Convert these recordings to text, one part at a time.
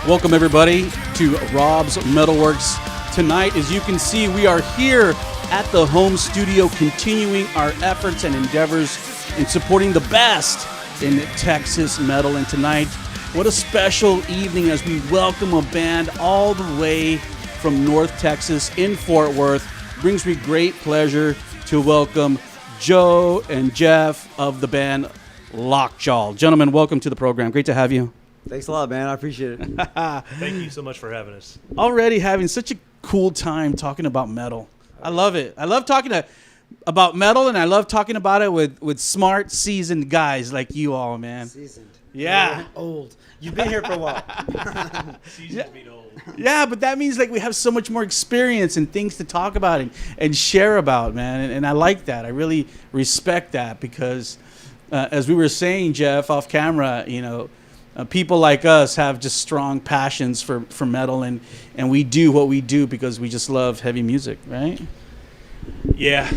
Welcome everybody to Rob's MetalWorks. Tonight, as you can see, we are here at the home studio continuing our efforts and endeavors in supporting the best in Texas metal. And tonight, what a special evening as we welcome a band all the way from North Texas in Fort Worth. Brings me great pleasure to welcome Joe and Jeff of the band Lockjaw. Gentlemen, welcome to the program. Great to have you. Thanks a lot, man. I appreciate it. Thank you so much for having us. Already having such a cool time talking about metal. I love it. I love talking about metal, and I love talking about it with smart, seasoned guys like you all, man. Seasoned. Yeah. Old. You've been here for a while. Seasoned mean old. Yeah, but that means like we have so much more experience and things to talk about and share about, man. And I like that. I really respect that because, as we were saying, Jeff, off camera, you know, people like us have just strong passions for metal, and we do what we do because we just love heavy music, right? Yeah.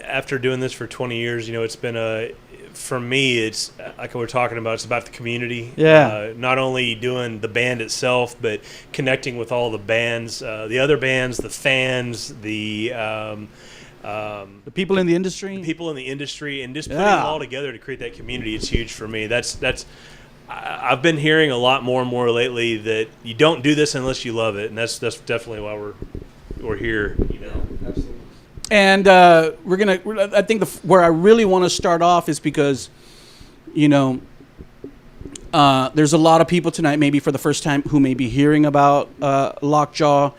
After doing this for 20 years, you know, it's been for me, it's like we're talking about, it's about the community. Yeah. Not only doing the band itself, but connecting with all the bands, the other bands, the fans, the people in the industry, people in the industry, and just putting it all together to create that community. It's huge for me. I've been hearing a lot more and more lately that you don't do this unless you love it, and that's definitely why we're here. You know, Absolutely. And I think where I really want to start off is because, you know, there's a lot of people tonight, maybe for the first time, who may be hearing about Lockjaw.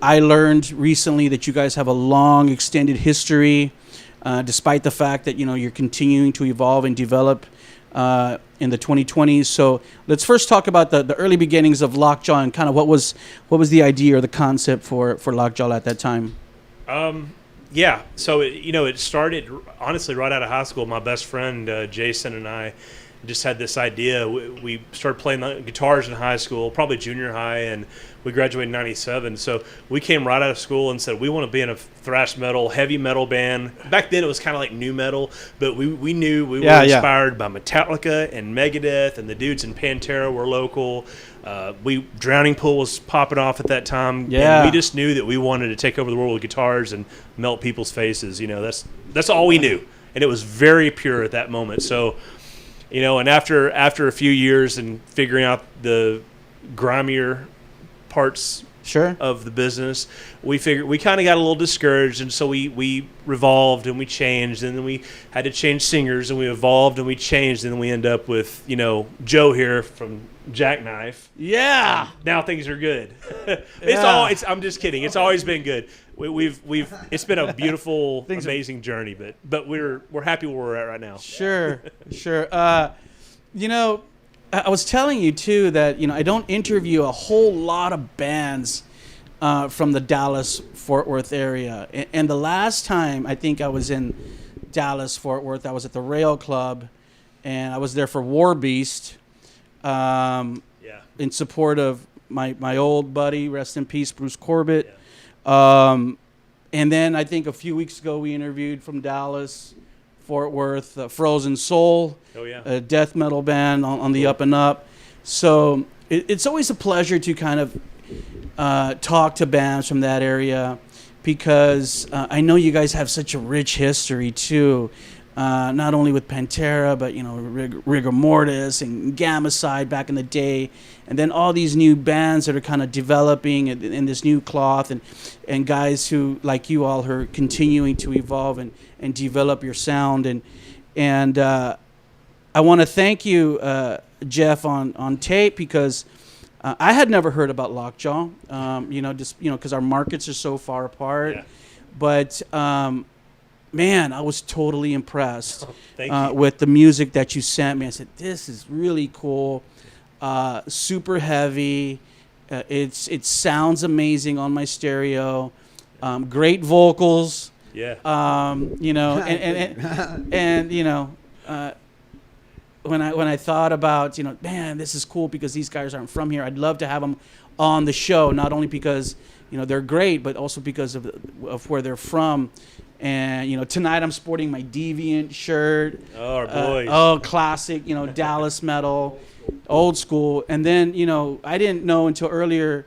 I learned recently that you guys have a long, extended history, despite the fact that, you know, you're continuing to evolve and develop in the 2020s. So let's first talk about the early beginnings of Lockjaw and kind of what was the idea or the concept for Lockjaw at that time. Yeah. So, it started, honestly, right out of high school. My best friend, Jason, and I just had this idea. We started playing the guitars in high school, probably junior high, and we graduated in 97. So we came right out of school and said, we want to be in a thrash metal, heavy metal band. Back then it was kind of like new metal, but we knew we were inspired by Metallica and Megadeth, and the dudes in Pantera were local. Drowning Pool was popping off at that time. Yeah. And we just knew that we wanted to take over the world with guitars and melt people's faces. You know, that's all we knew. And it was very pure at that moment. So, you know, and after a few years and figuring out the grimier parts of the business, we kind of got a little discouraged, and so we revolved and we changed, and then we had to change singers, and we evolved and we changed, and then we end up with, you know, Joe here from Jacknife. Yeah. Now things are good. I'm just kidding. It's always been good. It's been a beautiful, amazing journey, but we're happy where we're at right now. Sure. You know, I was telling you too that, you know, I don't interview a whole lot of bands from the Dallas-Fort Worth area, and the last time I think I was in Dallas-Fort Worth, I was at the Rail Club, and I was there for WARBEAST, in support of my old buddy, rest in peace, Bruce Corbett. Yeah. And then I think a few weeks ago we interviewed from Dallas, Fort Worth, Frozen Soul, a death metal band on the up and up. So it's always a pleasure to kind of talk to bands from that area because I know you guys have such a rich history too. Not only with Pantera, but, you know, Rigor Mortis and Gamma Side back in the day, and then all these new bands that are kind of developing in this new cloth, and guys who, like you all, are continuing to evolve and develop your sound. And I want to thank you, Jeff, on tape, because I had never heard about Lockjaw, because our markets are so far apart. Yeah. But man, I was totally impressed with the music that you sent me. I said, this is really cool, super heavy. It sounds amazing on my stereo. Great vocals. Yeah. When I thought about, you know, man, this is cool because these guys aren't from here. I'd love to have them on the show, not only because, you know, they're great, but also because of where they're from. And, you know, tonight I'm sporting my Deviant shirt. Oh, our boys. Classic, you know, Dallas metal. old school. And then, you know, I didn't know until earlier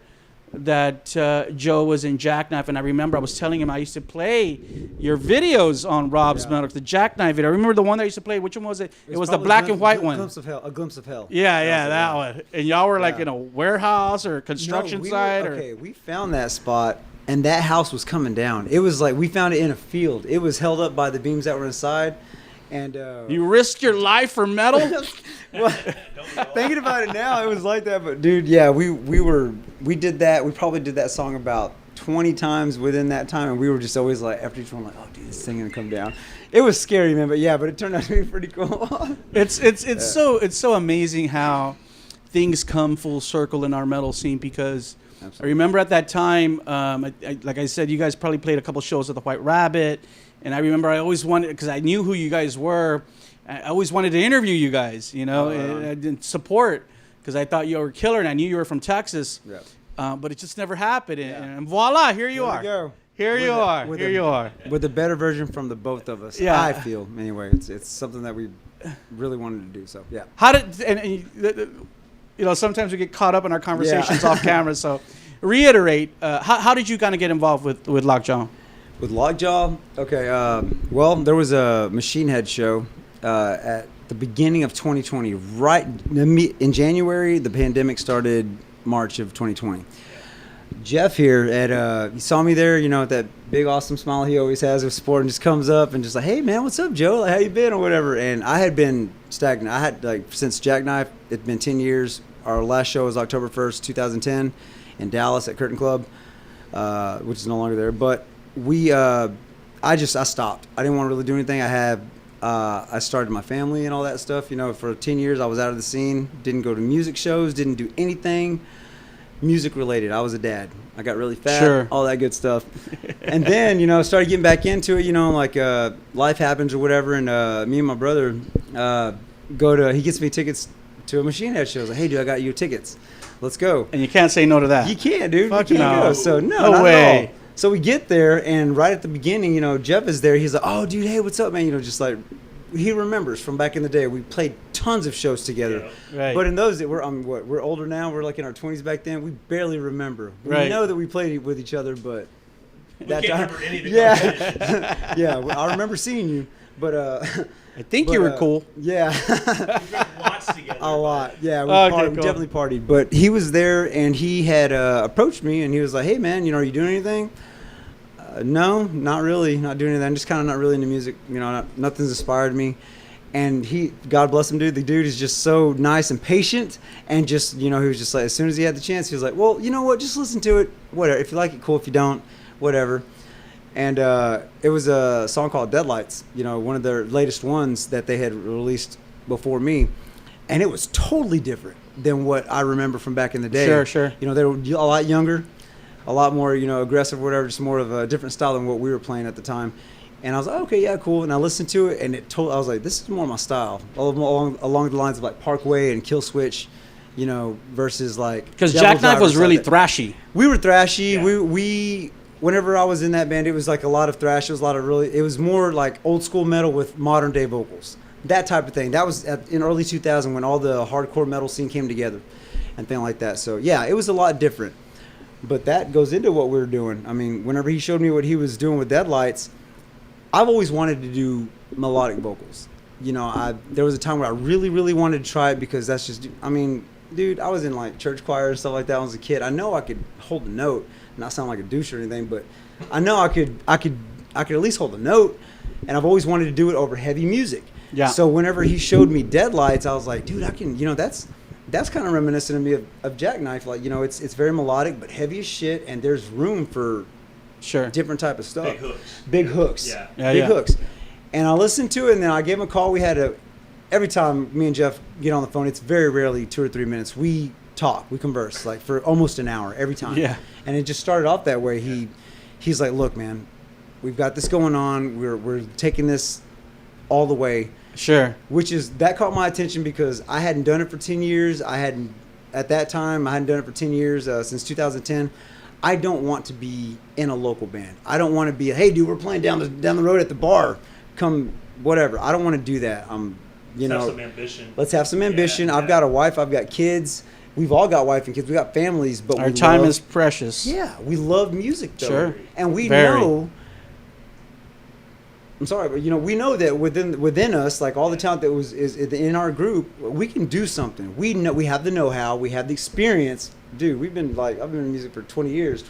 that Joe was in Jacknife, and I remember I was telling him I used to play your videos on Rob's Metal, the Jacknife video. I remember the one that I used to play. Which one was it? It was the black and white one. A glimpse of hell. Yeah, that one. And y'all were like in a warehouse or a construction site. Okay, we found that spot, and that house was coming down. It was like we found it in a field. It was held up by the beams that were inside. And you risked your life for metal? Well, thinking about it now, it was like that. But dude, yeah, we did that. We probably did that song about 20 times within that time, and we were just always like, after each one, like, oh, dude, this thing gonna come down. It was scary, man. But it turned out to be pretty cool. It's so amazing how things come full circle in our metal scene, because I remember at that time, like I said, you guys probably played a couple shows at the White Rabbit. And I remember I always wanted, because I knew who you guys were, I always wanted to interview you guys, you know, and support, because I thought you were killer, and I knew you were from Texas. Yeah. But it just never happened. And voila, here you are. Go. Here you are. With a better version from the both of us. Yeah. I feel, anyway. It's something that we really wanted to do. So, yeah. How did, and you know, sometimes we get caught up in our conversations off camera. So reiterate, how did you kind of get involved with Lockjaw? With Lockjaw, okay. Well, there was a Machine Head show at the beginning of 2020. Right in January, the pandemic started. March of 2020. Jeff here he saw me there, you know, with that big awesome smile he always has with sport, and just comes up and just like, hey man, what's up, Joe? Like, how you been or whatever? And I had been stagnant. I had like since Jacknife, it'd been 10 years. Our last show was October 1st, 2010, in Dallas at Curtain Club, which is no longer there. But I stopped. I didn't want to really do anything. I started my family and all that stuff. You know, for 10 years I was out of the scene. Didn't go to music shows. Didn't do anything music related. I was a dad. I got really fat. All that good stuff. And then, you know, started getting back into it. You know, like life happens or whatever. And me and my brother he gets me tickets to a Machine Head show. I was like, hey, dude, I got you tickets. Let's go. And you can't say no to that. You can't, dude. Fuck you can't no. go. So no way. At all. So we get there, and right at the beginning, you know, Jeff is there. He's like, oh, dude, hey, what's up, man? You know, just like, he remembers from back in the day. We played tons of shows together. Yeah. Right. But in those, we're older now. We're like in our 20s back then. We barely remember. We know that we played with each other, but that can't remember anything. Yeah. Yeah, I remember seeing you, but I think you were cool. Yeah. We drank lots together. A lot. Yeah, we definitely partied. But he was there, and he had approached me, and he was like, hey, man, you know, are you doing anything? No, not really. Not doing anything. I'm just kind of not really into music. You know, nothing's inspired me. And God bless him, dude. The dude is just so nice and patient. And just, you know, he was just like, as soon as he had the chance, he was like, well, you know what? Just listen to it. Whatever. If you like it, cool. If you don't, whatever. And it was a song called Deadlights, you know, one of their latest ones that they had released before me. And it was totally different than what I remember from back in the day. Sure. You know, they were a lot younger, a lot more, you know, aggressive or whatever, just more of a different style than what we were playing at the time. And I was like, okay, yeah, cool. And I listened to it, and I was like, this is more my style, along the lines of like Parkway and Kill Switch, you know, versus like. Because Jacknife was really thrashy. We were thrashy. Yeah. We whenever I was in that band, it was like a lot of thrash. It was more like old school metal with modern day vocals, that type of thing. That was in early 2000 when all the hardcore metal scene came together and things like that. So yeah, it was a lot different. But that goes into what we were doing. I mean, whenever he showed me what he was doing with Deadlights, I've always wanted to do melodic vocals. You know, there was a time where I really, really wanted to try it because that's just, I mean, dude, I was in like church choir and stuff like that when I was a kid. I know I could hold a note, not sound like a douche or anything, but I know I could at least hold a note, and I've always wanted to do it over heavy music. Yeah. So whenever he showed me Deadlights, I was like, dude, I can, you know, that's kind of reminiscent of me of Jacknife. Like, you know, it's very melodic but heavy as shit, and there's room for different type of stuff. Big hooks. Yeah. Big hooks. And I listened to it, and then I gave him a call. We had every time me and Jeff get on the phone, it's very rarely 2 or 3 minutes. We talk, we converse like for almost an hour every time. Yeah. And it just started off that way. He's like, look, man, we've got this going on. We're taking this all the way. Sure. That caught my attention because I hadn't done it for 10 years. At that time, I hadn't done it for 10 years, since 2010. I don't want to be in a local band. I don't want to be, hey, dude, we're playing down the road at the bar. Come, whatever. I don't want to do that. you Let's know, have some ambition. let's have some ambition. Yeah, I've got a wife. I've got kids. We've all got wife and kids. We got families, but Our time is precious. Yeah, we love music, though. Sure. And we Very. know. I'm sorry, but we know that within us, like all the talent that is in our group, we can do something. We know we have the know-how, we have the experience. Dude, I've been in music for 20 years.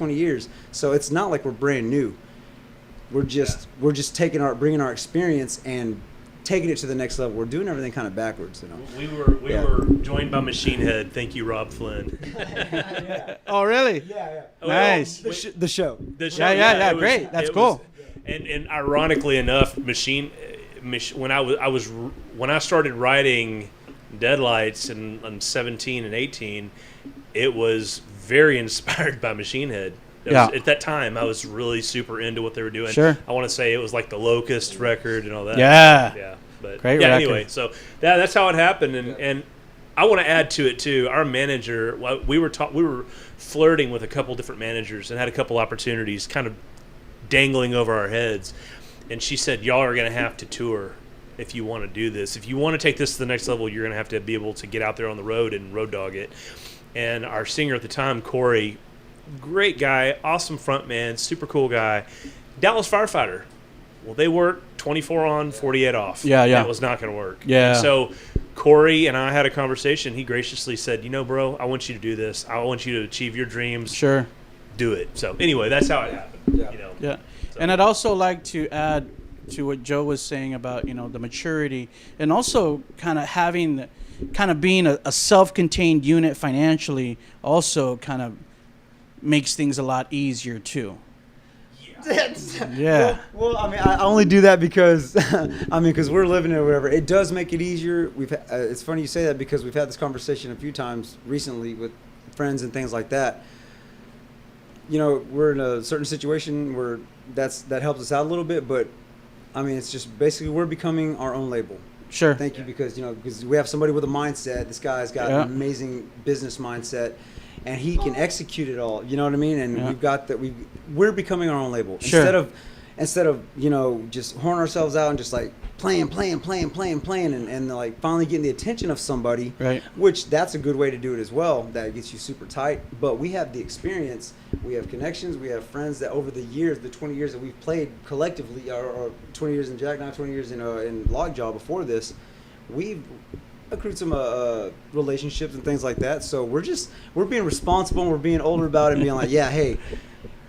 So it's not like we're brand new. We're just bringing our experience and taking it to the next level. We're doing everything kind of backwards, We were joined by Machine Head. Thank you, Rob Flynn. Oh, really? Yeah. Nice. The show. The show, Yeah, it was- great. That's it cool. was- and ironically enough, when I started writing Deadlights in 17 and 18, it was very inspired by Machine Head. At that time, I was really super into what they were doing. Sure. I want to say it was like the Locust record and all that. Yeah. But Great yeah. record. Anyway, so that's how it happened, and I want to add to it too. Our manager, we were flirting with a couple different managers and had a couple opportunities, kind of dangling over our heads, and she said, "Y'all are going to have to tour if you want to do this. If you want to take this to the next level, you're going to have to be able to get out there on the road and road dog it." And our singer at the time, Corey, great guy, awesome front man, super cool guy, Dallas firefighter. Well, they worked 24 on, 48 off. Yeah. That was not going to work. Yeah. And so Corey and I had a conversation. He graciously said, "Bro, I want you to do this. I want you to achieve your dreams. Sure. Do it." So anyway, that's how it happened. Yeah. And I'd also like to add to what Joe was saying about, the maturity, and also kind of being a self-contained unit financially also kind of makes things a lot easier too. Yeah. Well, I mean, I only do that because, because we're living it or whatever. It does make it easier. It's funny you say that because we've had this conversation a few times recently with friends and things like that. We're in a certain situation where that helps us out a little bit, but I mean, it's just basically we're becoming our own label. Sure. Thank you, because we have somebody with a mindset. This guy's got an amazing business mindset, and he can execute it all. You know what I mean? And we've got that. We're becoming our own label. Sure. Instead of just horn ourselves out and just like playing, and like finally getting the attention of somebody. Right. Which that's a good way to do it as well. That gets you super tight. But we have the experience. We have connections. We have friends that over the years, the 20 years that we've played collectively, or 20 years in Jacknife, 20 years in Lockjaw before this, we've accrued some relationships and things like that. So we're being responsible, and we're being older about it, and being like, yeah, hey,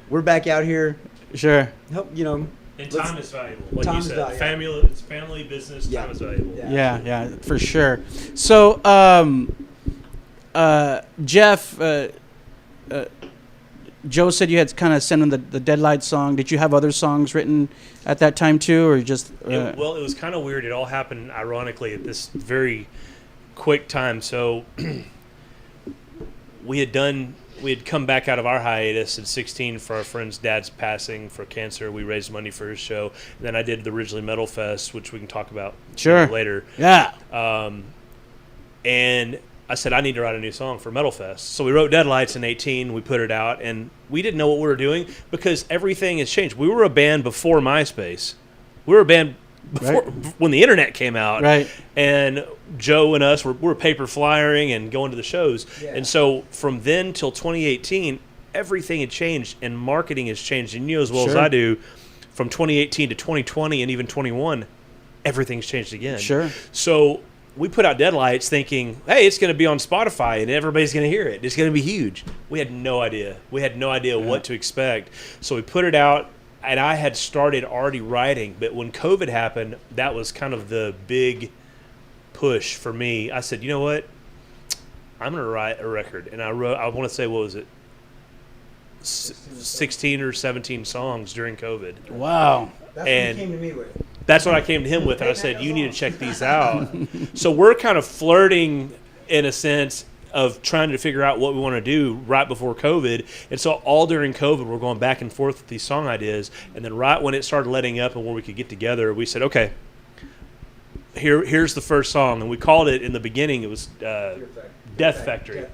we're back out here. Sure. Help, And time is valuable. Like Time you is said, valuable. it's family business. Yeah. Time is valuable. Yeah, for sure. So, Jeff, Joe said you had kind of sent him the Deadlight song. Did you have other songs written at that time too, or just? It was kind of weird. It all happened ironically at this very quick time. So we had come back out of our hiatus at 16 for our friend's dad's passing for cancer. We raised money for his show. And then I did the Originally Metal Fest, which we can talk about later. Yeah. And I said, I need to write a new song for Metal Fest. So we wrote Deadlights in 18. We put it out, and we didn't know what we were doing because everything has changed. We were a band before MySpace. We were a band before when the internet came out. Right. And Joe and us were paper flyering and going to the shows. Yeah. And so from then till 2018, everything had changed, and marketing has changed. And as well as I do, from 2018 to 2020 and even 21, everything's changed again. Sure. So we put out Deadlights thinking, hey, it's going to be on Spotify and everybody's going to hear it. It's going to be huge. We had no idea. What to expect. So we put it out, and I had started already writing. But when COVID happened, that was kind of the big push for me. I said, you know what? I'm going to write a record. And I want to say, what was it? 16 or 17 songs during COVID. Wow. That's what he came to me with. That's what I came to him with, and I said, you need to check these out. So we're kind of flirting, in a sense, of trying to figure out what we want to do right before COVID. And so all during COVID, we're going back and forth with these song ideas. And then right when it started letting up and where we could get together, we said, okay, here's the first song. And we called it, in the beginning, it was Death Factory.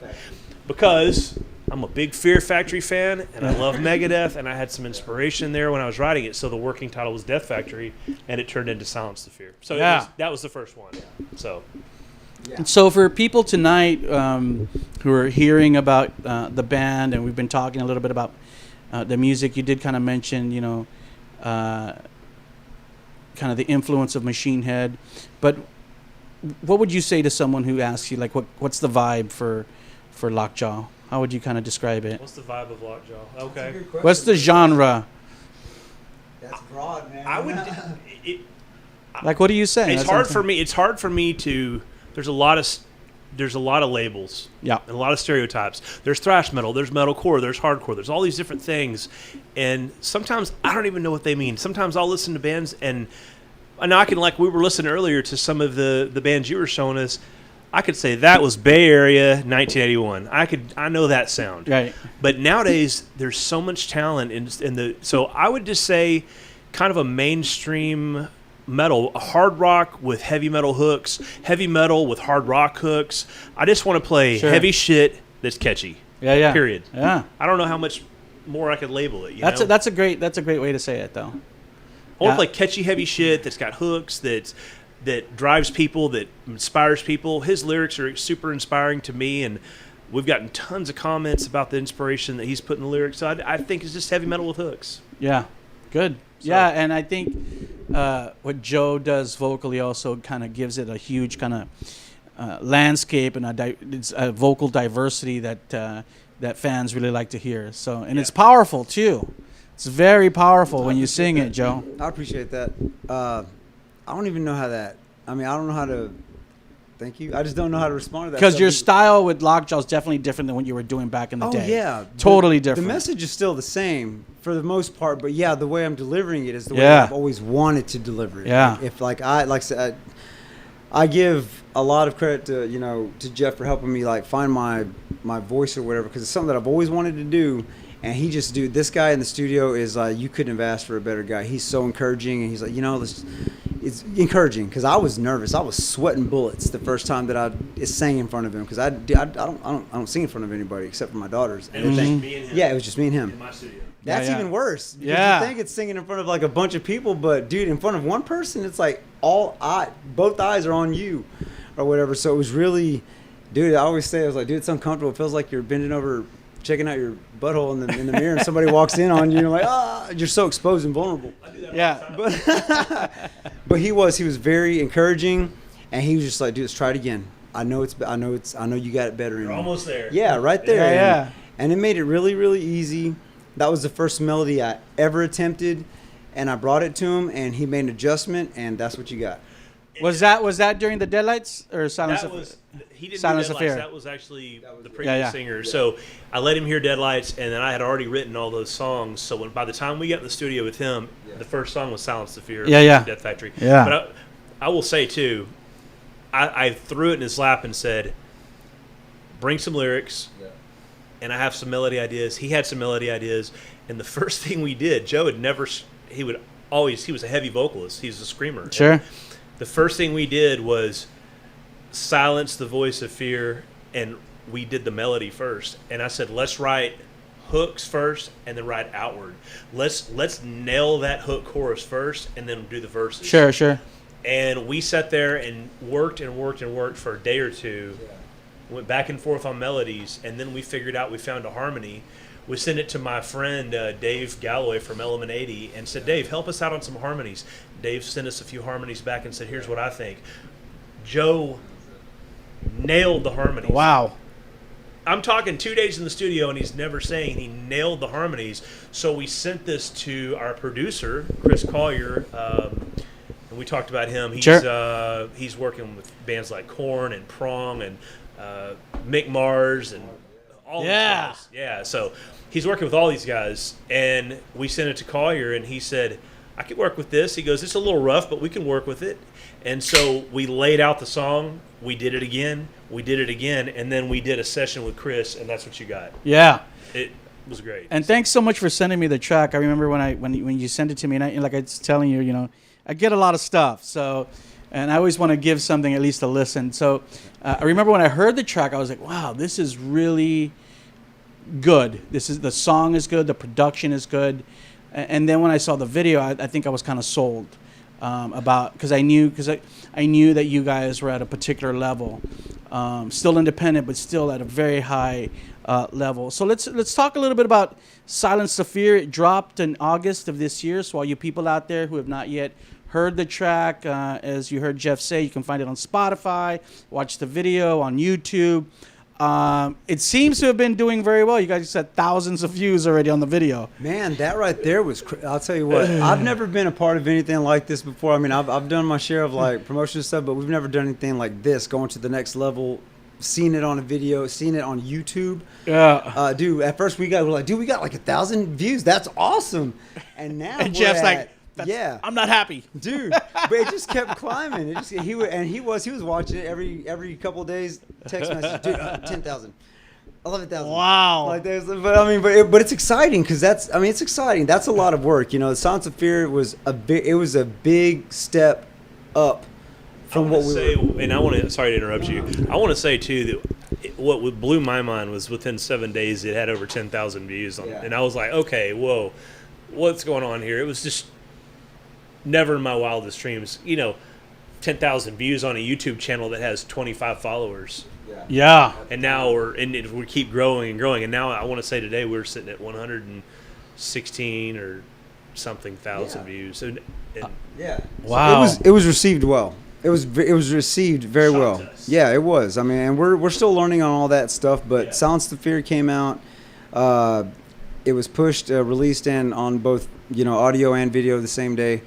Because I'm a big Fear Factory fan, and I love Megadeth, and I had some inspiration there when I was writing it. So the working title was Death Factory, and it turned into Silence the Fear. So that was the first one. So. Yeah. And so for people tonight who are hearing about the band, and we've been talking a little bit about the music, you did kind of mention, you know, kind of the influence of Machine Head. But what would you say to someone who asks you, like, what's the vibe for Lockjaw? How would you kind of describe it? What's the vibe of Lockjaw? Okay. What's the genre? That's broad, man. I would. Like, what do you say? It's hard for me. It's hard for me to. There's a lot of labels. Yeah. And a lot of stereotypes. There's thrash metal. There's metalcore. There's hardcore. There's all these different things, and sometimes I don't even know what they mean. Sometimes I'll listen to bands and I can, like we were listening earlier to some of the bands you were showing us. I could say that was Bay Area 1981. I know that sound. Right. But nowadays there's so much talent in the. So I would just say, kind of a mainstream metal, a hard rock with heavy metal hooks, heavy metal with hard rock hooks. I just want to play heavy shit that's catchy. Yeah. Period. Yeah. I don't know how much more I could label it. That's a great way to say it, though. I want to play catchy, heavy shit that's got hooks, that drives people, that inspires people. His lyrics are super inspiring to me, and we've gotten tons of comments about the inspiration that he's put in the lyrics. So I think it's just heavy metal with hooks. Yeah, good. So. Yeah, and I think what Joe does vocally also kind of gives it a huge kind of landscape and it's a vocal diversity that fans really like to hear. So, and it's powerful too. It's very powerful when you sing it, Joe. I appreciate that. I don't even know how that. I mean, I don't know how to. Thank you. I just don't know how to respond to that. Because your style with Lockjaw is definitely different than what you were doing back in the day. Oh yeah, Totally different. The message is still the same for the most part, but yeah, the way I'm delivering it is the way I've always wanted to deliver it. Yeah. If I said, I give a lot of credit to Jeff for helping me like find my voice or whatever, because it's something that I've always wanted to do. And he just, dude, this guy in the studio is like, you couldn't have asked for a better guy. He's so encouraging, and he's like, it's encouraging, because I was nervous. I was sweating bullets the first time that I sang in front of him, because I don't sing in front of anybody except for my daughters. And it was just me and him. Yeah, it was just me and him. In my studio. That's Yeah. even worse. Because Yeah. you think it's singing in front of like a bunch of people, but dude, in front of one person, it's like both eyes are on you, or whatever. So it was really, dude. I always say, I was like, dude, it's uncomfortable. It feels like you're bending over, checking out your butthole in the mirror, and somebody walks in on you, and you're like, you're so exposed and vulnerable. Yeah. But he was very encouraging, and he was just like, dude, let's try it again. I know you got it better. You're in you. almost there. Yeah, right there. Yeah. And it made it really, really easy. That was the first melody I ever attempted, and I brought it to him, and he made an adjustment, and that's what you got. Was that during the Deadlights or Silence? He didn't Silence do of Deadlights. Fear. That was actually the previous Yeah. singer. So I let him hear Deadlights, and then I had already written all those songs. So by the time we got in the studio with him, the first song was Silence the Fear. Yeah. Death Factory. Yeah. But I will say too, I threw it in his lap and said, "Bring some lyrics." Yeah. And I have some melody ideas. He had some melody ideas, and the first thing we did, Joe had never. He was a heavy vocalist. He's a screamer. Sure. And the first thing we did was silence the voice of fear, and we did the melody first. And I said, let's write hooks first and then write outward. Let's nail that hook chorus first and then do the verses. Sure. And we sat there and worked for a day or two. Went back and forth on melodies, and then we figured out, we found a harmony. We sent it to my friend Dave Galloway from Element 80 and said, Dave, help us out on some harmonies. Dave sent us a few harmonies back and said, here's what I think. Joe nailed the harmonies. Wow. I'm talking 2 days in the studio, and he's never saying he nailed the harmonies. So we sent this to our producer, Chris Collier, and we talked about him. He's working with bands like Korn and Prong and Mick Mars and all these guys. Yeah, so he's working with all these guys, and we sent it to Collier, and he said, I could work with this. He goes, it's a little rough, but we can work with it. And so we laid out the song. We did it again. And then we did a session with Chris, and that's what you got. Yeah. It was great. And thanks so much for sending me the track. I remember when you sent it to me, and like I was telling you, I get a lot of stuff. So, and I always want to give something at least a listen. So I remember when I heard the track, I was like, wow, this is really good. The song is good. The production is good. And then when I saw the video, I think I was kind of sold because I knew that you guys were at a particular level, still independent, but still at a very high level. So let's talk a little bit about Silence the Fear. It dropped in August of this year. So all you people out there who have not yet heard the track, as you heard Jeff say, you can find it on Spotify, watch the video on YouTube. It seems to have been doing very well. You guys had thousands of views already on the video. Man, that right there was. I'll tell you what. I've never been a part of anything like this before. I mean, I've done my share of like promotion stuff, but we've never done anything like this, going to the next level. Seen it on a video, seen it on YouTube. Yeah, dude. At first we got like 1,000 views. That's awesome. And now and Jeff's like, yeah, I'm not happy, dude. But it just kept climbing. He was watching it every couple of days. Text message, dude. 10,000, 11,000. Wow. Like there's, but I mean, but it's exciting because it's exciting. That's a lot of work. You know, the Silence of Fear was a big step up from what we were. And I want to. Sorry to interrupt you. I want to say too that what blew my mind was within 7 days it had over 10,000 views on it, and I was like, okay, whoa, what's going on here? It was just. Never in my wildest dreams, 10,000 views on a YouTube channel that has 25 followers. Yeah. And now we keep growing and growing. And now I want to say today we're sitting at 116 or something thousand views. And yeah. Wow. So it was received well. It was received very well. Us. Yeah, it was. I mean, and we're still learning on all that stuff. But Silence the Fear came out. It was pushed, released on both audio and video the same day.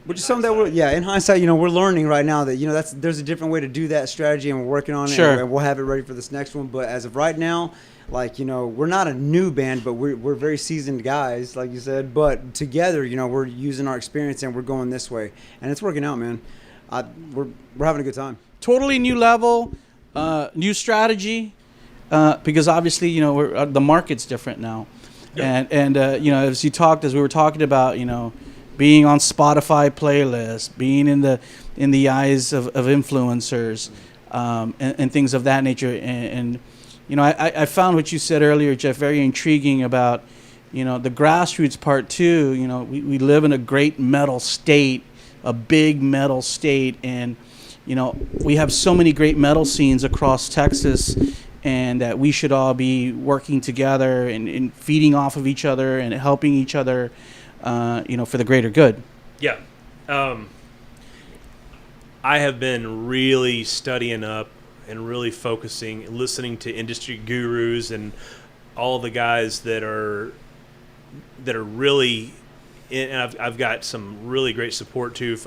Which is something that in hindsight, we're learning right now that, there's a different way to do that strategy, and we're working on it. Sure. And we'll have it ready for this next one. But as of right now, we're not a new band, but we're very seasoned guys, like you said. But together, we're using our experience and we're going this way, and it's working out, man. We're having a good time. Totally new level, new strategy, because obviously, the market's different now. Yep. And as we were talking about, being on Spotify playlists, being in the eyes of influencers, and things of that nature. And I found what you said earlier, Jeff, very intriguing about, the grassroots part too. We live in a great metal state, a big metal state. And, we have so many great metal scenes across Texas, and that we should all be working together and feeding off of each other and helping each other, for the greater good. Yeah. I have been really studying up and really focusing, listening to industry gurus and all the guys that are really, and I've got some really great support too.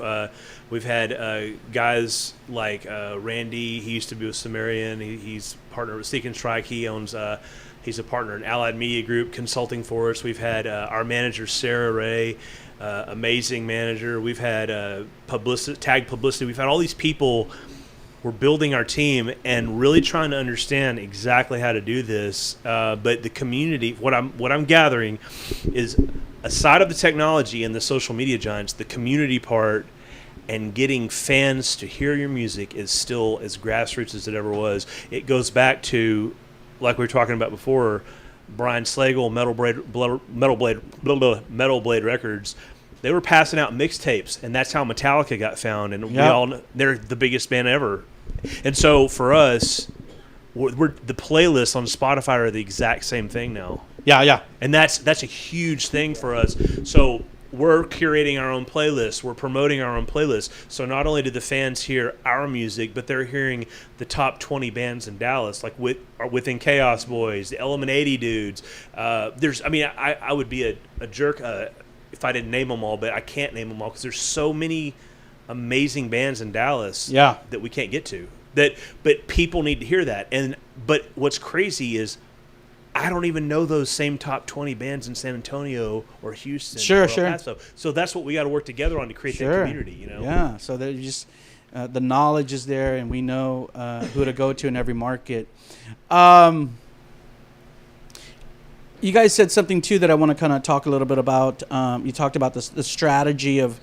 We've had guys like Randy. He used to be with Sumerian. He's partnered with Seek and Strike. He's a partner in Allied Media Group, consulting for us. We've had our manager, Sarah Ray, amazing manager. We've had Tag Publicity. We've had all these people. We're building our team and really trying to understand exactly how to do this. But the community, what I'm gathering is, aside of the technology and the social media giants, the community part and getting fans to hear your music is still as grassroots as it ever was. It goes back to, like we were talking about before, Brian Slagle, Metal Blade Records. They were passing out mixtapes, and that's how Metallica got found. And we all know they're the biggest band ever. And so for us, we're the playlists on Spotify are the exact same thing now. Yeah. And that's a huge thing for us. So we're curating our own playlists. We're promoting our own playlists. So not only do the fans hear our music, but they're hearing the top 20 bands in Dallas, like within Chaos Boys, the Element 80 dudes. I would be a jerk if I didn't name them all, but I can't name them all because there's so many amazing bands in Dallas that we can't get to. But people need to hear that. But what's crazy is I don't even know those same top 20 bands in San Antonio or Houston. Sure. El Paso. So that's what we got to work together on to create that community, Yeah, so there's just the knowledge is there, and we know who to go to in every market. You guys said something, too, that I want to kind of talk a little bit about. You talked about the strategy of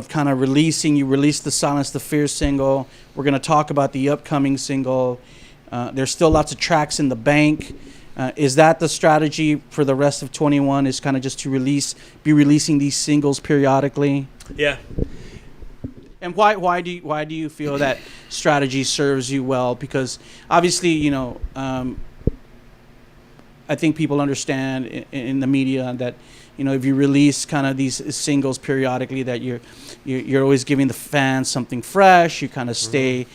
kind of releasing. You released the Silence the Fear single. We're going to talk about the upcoming single. There's still lots of tracks in the bank. Is that the strategy for the rest of 21? Is kind of just to be releasing these singles periodically? Yeah. And why do you feel that strategy serves you well? Because obviously, you know, I think people understand in the media that, you know, if you release kind of these singles periodically, that you're always giving the fans something fresh. You kind of stay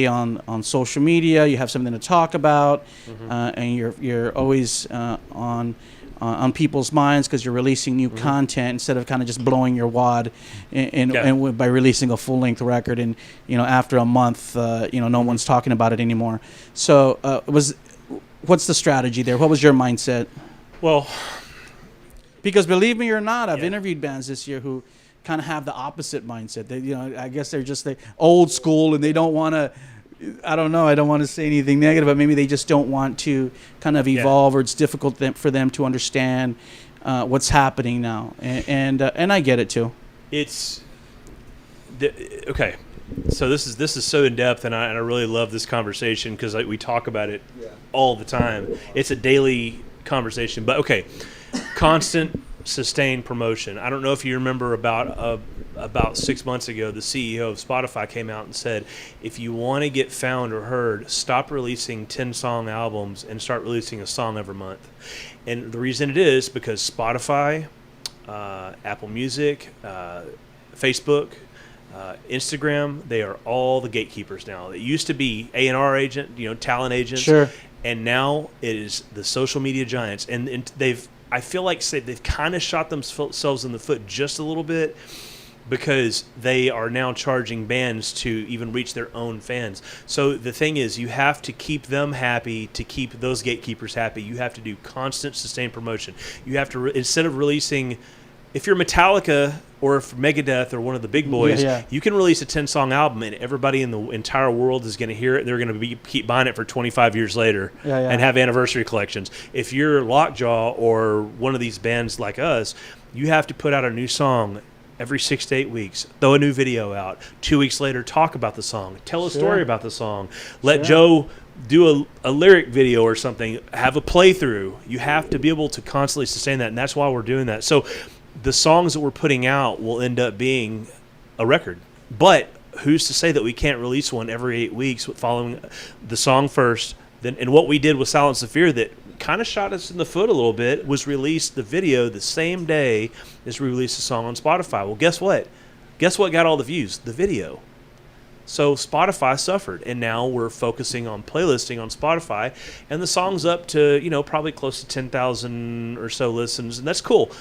on social media. You have something to talk about, and you're always on people's minds because you're releasing new content instead of kind of just blowing your wad and by releasing a full-length record, and you know, after a month, you know, no one's talking about it anymore. So what's the strategy there? What was your mindset? Well, because believe me or not, I've interviewed bands this year who kind of have the opposite mindset. They, you know, I guess they're just old school and they don't want to. I don't know. I don't want to say anything negative, but maybe they just don't want to kind of evolve, or it's difficult for them to understand what's happening now. And I get it too. It's okay. So this is so in depth, and I really love this conversation because we talk about it all the time. It's a daily conversation. But okay, constant, sustained promotion. I don't know if you remember about 6 months ago, the CEO of Spotify came out and said, if you want to get found or heard, stop releasing 10-song albums and start releasing a song every month. And the reason it is because Spotify, Apple Music, Facebook, Instagram, they are all the gatekeepers now. It used to be A&R agent, you know, talent agents. Sure. And now it is the social media giants. And I feel like they've kind of shot themselves in the foot just a little bit, because they are now charging bands to even reach their own fans. So the thing is, you have to keep them happy to keep those gatekeepers happy. You have to do constant, sustained promotion. You have to, instead of releasing, if you're Metallica or if Megadeth or one of the big boys, you can release a 10-song album and everybody in the entire world is going to hear it. They're going to keep buying it for 25 years later and have anniversary collections. If you're Lockjaw or one of these bands like us, you have to put out a new song every 6 to 8 weeks, throw a new video out. 2 weeks later, talk about the song, tell a story about the song, let Joe do a lyric video or something, have a playthrough. You have to be able to constantly sustain that, and that's why we're doing that. So the songs that we're putting out will end up being a record. But who's to say that we can't release one every 8 weeks following the song first? Then, and what we did with Silence of Fear that kind of shot us in the foot a little bit was release the video the same day as we released the song on Spotify. Well, guess what? Guess what got all the views? The video. So Spotify suffered, and now we're focusing on playlisting on Spotify, and the song's up to, you know, probably close to 10,000 or so listens, and that's cool.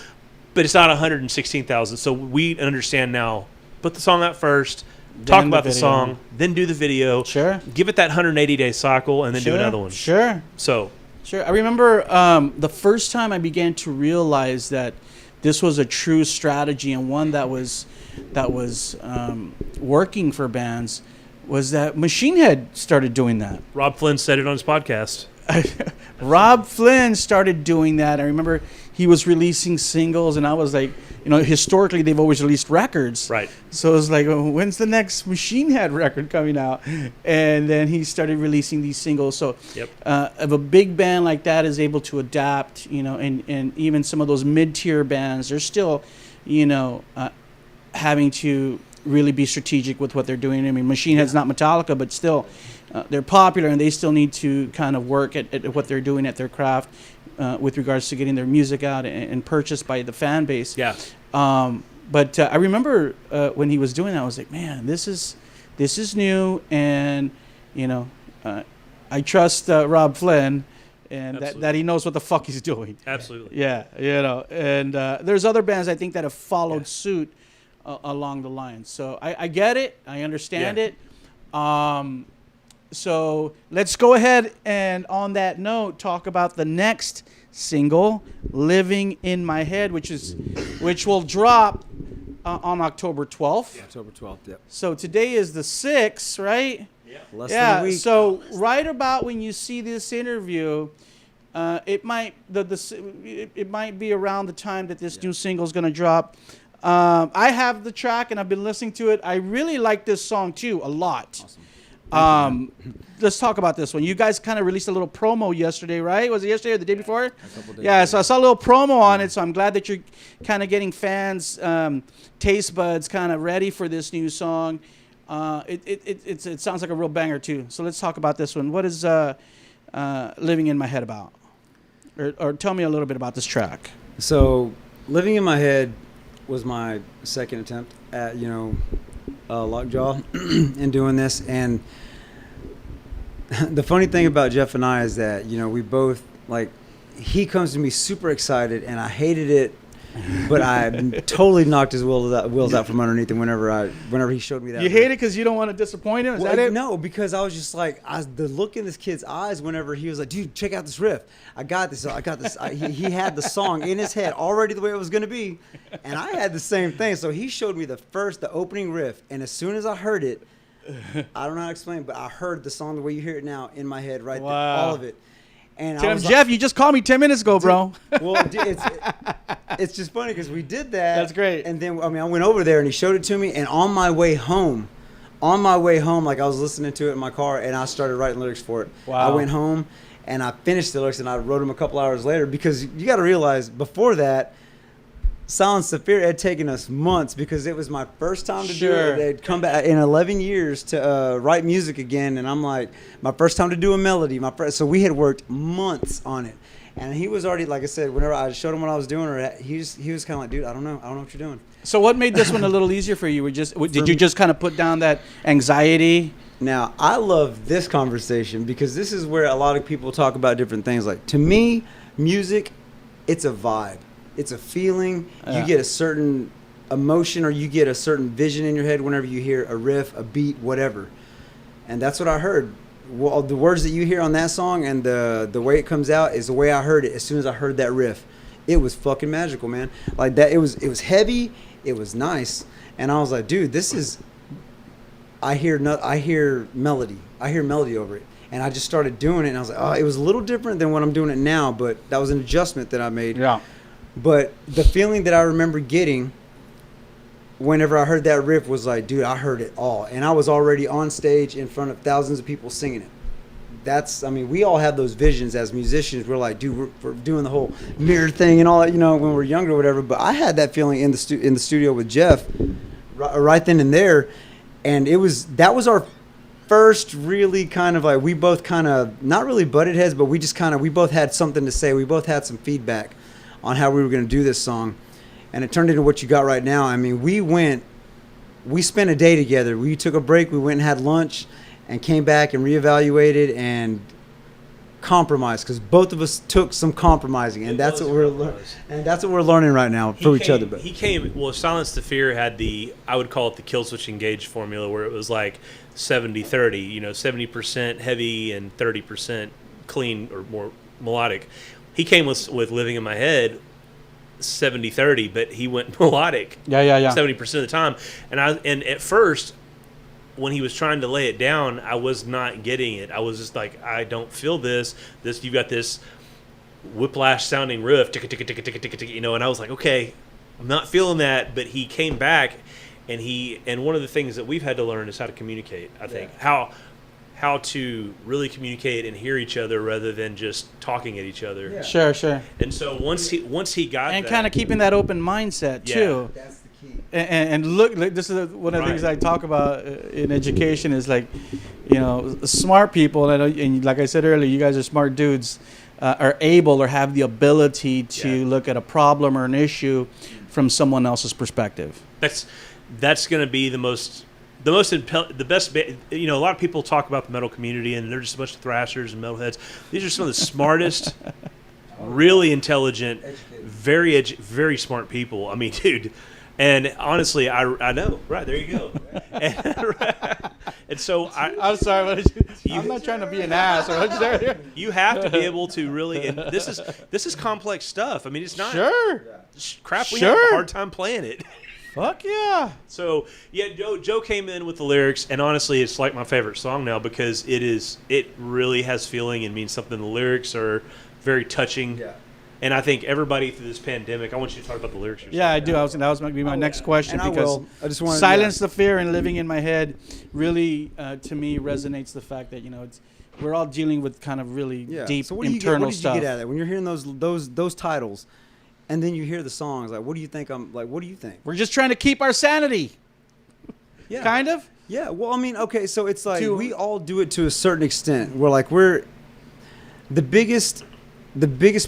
But it's not 116,000. So we understand now, put the song out first, talk about the song, then do the video. Sure. Give it that 180-day cycle, and then do another one. Sure. So. Sure. I remember the first time I began to realize that this was a true strategy and one that was working for bands was that Machine Head started doing that. Rob Flynn said it on his podcast. Rob Flynn started doing that. I remember he was releasing singles, and I was like, you know, historically they've always released records. Right. So it was like, when's the next Machine Head record coming out? And then he started releasing these singles. So if a big band like that is able to adapt, you know, and even some of those mid-tier bands, they're still, you know, having to really be strategic with what they're doing. I mean, Machine Head's not Metallica, but still, they're popular, and they still need to kind of work at what they're doing at their craft with regards to getting their music out and purchased by the fan base. Yeah. But I remember when he was doing that, I was like, man, this is new, and you know, I trust Rob Flynn, and that he knows what the fuck he's doing. Absolutely. Yeah, you know, and there's other bands I think that have followed suit along the line. So I get it, I understand it. So let's go ahead and on that note talk about the next single, "Living in My Head," which will drop on October 12th. Yeah, October 12th. Yep. So today is the 6th, right? Yeah. Less than a week. So right about when you see this interview, it might it might be around the time that this new single is going to drop. I have the track and I've been listening to it. I really like this song too a lot. Awesome. Let's talk about this one. You guys kind of released a little promo yesterday, right? Was it yesterday or the day before? A couple days Yeah, ago. so I saw a little promo on it, so I'm glad that you're kind of getting fans' taste buds kind of ready for this new song. It sounds like a real banger, too. So let's talk about this one. What is Living in My Head about? Or tell me a little bit about this track. So, Living in My Head was my second attempt at, Lockjaw and doing this. And the funny thing about Jeff and I is that, we both, he comes to me super excited, and I hated it, but I totally knocked his wheels out from underneath him whenever he showed me that. You hate it because you don't want to disappoint him? Is that it? No, because I was just like, the look in this kid's eyes whenever he was like, dude, check out this riff. I got this. He had the song in his head already the way it was going to be. And I had the same thing. So he showed me the opening riff. And as soon as I heard it, I don't know how to explain, but I heard the song the way you hear it now in my head right there, all of it. And I was Jeff, you just called me 10 minutes ago, bro. Well, it's just funny because we did that. That's great. And then, I went over there and he showed it to me. And on my way home, I was listening to it in my car and I started writing lyrics for it. Wow. I went home and I finished the lyrics and I wrote them a couple hours later because you got to realize before that, Silent Saphir had taken us months because it was my first time to do it. They'd come back in 11 years to write music again, and I'm like, my first time to do a melody. So we had worked months on it, and he was already, like I said, whenever I showed him what I was doing, he was kind of like, dude, I don't know what you're doing. So what made this one a little easier for you? Did you just kind of put down that anxiety? Now, I love this conversation because this is where a lot of people talk about different things. Like, to me, music, it's a vibe. It's a feeling. You get a certain emotion or you get a certain vision in your head whenever you hear a riff, a beat, whatever. And that's what I heard. Well, the words that you hear on that song and the way it comes out is the way I heard it as soon as I heard that riff. It was fucking magical, man. Like that, it was heavy, it was nice, and I was like, dude, this is. I hear melody. I hear melody over it, and I just started doing it, and I was like, oh, it was a little different than what I'm doing it now, but that was an adjustment that I made. Yeah. But the feeling that I remember getting whenever I heard that riff was like, dude, I heard it all. And I was already on stage in front of thousands of people singing it. We all have those visions as musicians. We're like, dude, we're doing the whole mirror thing and all that, when we're younger or whatever. But I had that feeling in the studio with Jeff right then and there. And that was our first really kind of like, we both kind of, not really butted heads, but we both had something to say. We both had some feedback on how we were going to do this song, and it turned into what you got right now. We spent a day together. We took a break, we went and had lunch, and came back and reevaluated and compromised, because both of us took some compromising, and that's what we're learning right now for each other. But Silence the Fear had I would call it the kill switch engage formula, where it was like 70-30, 70% heavy and 30% clean or more melodic. He came with Living in My Head 70-30, but he went melodic 70% of the time. And at first, when he was trying to lay it down, I was not getting it. I was just like, I don't feel this. You got this whiplash sounding riff, and I was like, okay, I'm not feeling that. But he came back, and one of the things that we've had to learn is how to communicate. I think how to really communicate and hear each other rather than just talking at each other. Yeah. Sure. And so once he got and that, kind of keeping that open mindset too. That's the key. And look, this is one of the things I talk about in education is like, smart people, and like I said earlier, you guys are smart dudes, are able or have the ability to look at a problem or an issue from someone else's perspective. That's going to be the best. A lot of people talk about the metal community, and they're just a bunch of thrashers and metalheads. These are some of the smartest, really intelligent, very smart people. I mean, dude. And honestly, I know. Right, there you go. And so I'm sorry, I'm not trying to be an ass. You have to be able to really. And this is complex stuff. I mean, it's not crap. We have a hard time playing it. Fuck yeah. So Joe came in with the lyrics, and honestly, it's like my favorite song now because it really has feeling and means something. The lyrics are very touching. And I think everybody through this pandemic, I want you to talk about the lyrics. Yeah, I do. That was going to be my next question, And I because will. I just wanted to- Silence the Fear and Living in My Head really, to me, resonates the fact that, we're all dealing with kind of really deep so what internal did stuff. you get at it when you're hearing those titles, and then you hear the songs? Like, what do you think? What do you think? We're just trying to keep our sanity, Yeah, kind of. Yeah. Well, I mean, okay, so it's like To- we all do it to a certain extent. We're the biggest